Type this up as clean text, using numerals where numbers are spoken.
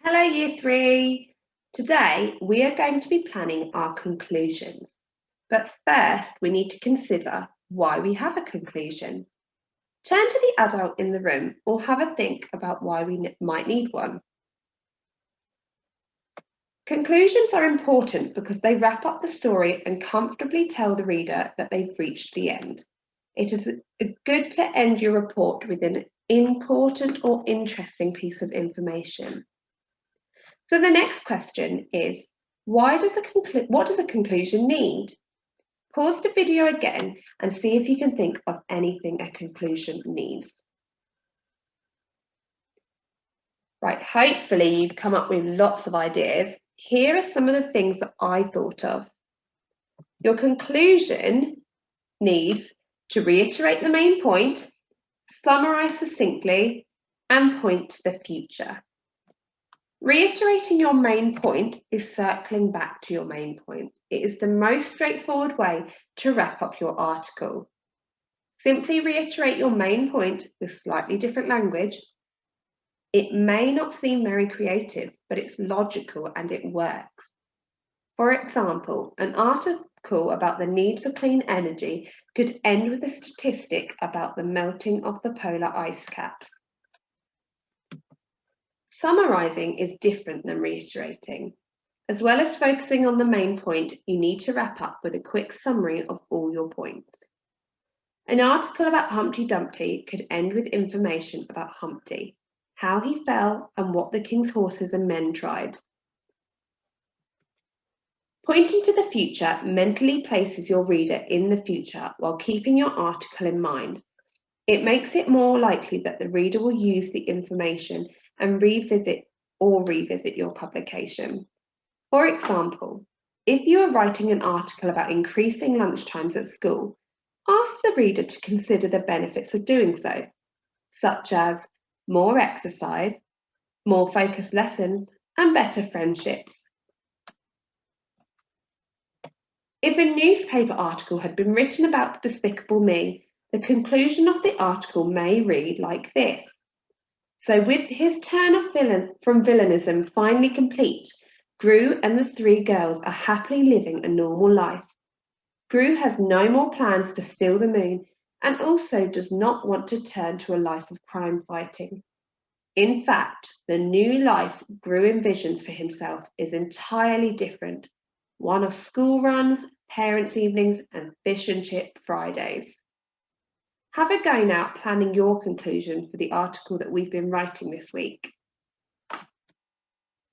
Hello Year 3! Today we are going to be planning our conclusions, but first we need to consider why we have a conclusion. Turn to the adult in the room or have a think about why we might need one. Conclusions are important because they wrap up the story and comfortably tell the reader that they've reached the end. It is good to end your report with an important or interesting piece of information. So the next question is, what does a conclusion need? Pause the video again and see if you can think of anything a conclusion needs. Right, hopefully you've come up with lots of ideas. Here are some of the things that I thought of. Your conclusion needs to reiterate the main point, summarise succinctly, and point to the future. Reiterating your main point is circling back to your main point. It is the most straightforward way to wrap up your article. Simply reiterate your main point with slightly different language. It may not seem very creative, but it's logical and it works. For example, an article about the need for clean energy could end with a statistic about the melting of the polar ice caps. Summarising is different than reiterating. As well as focusing on the main point, you need to wrap up with a quick summary of all your points. An article about Humpty Dumpty could end with information about Humpty, how he fell, and what the king's horses and men tried. Pointing to the future mentally places your reader in the future while keeping your article in mind. It makes it more likely that the reader will use the information and revisit your publication. For example, if you are writing an article about increasing lunchtimes at school, ask the reader to consider the benefits of doing so, such as more exercise, more focused lessons, and better friendships. If a newspaper article had been written about Despicable Me, the conclusion of the article may read like this. So with his turn from villainism finally complete, Gru and the three girls are happily living a normal life. Gru has no more plans to steal the moon and also does not want to turn to a life of crime fighting. In fact, the new life Gru envisions for himself is entirely different, one of school runs, parents' evenings, and fish and chip Fridays. Have a go now planning your conclusion for the article that we've been writing this week.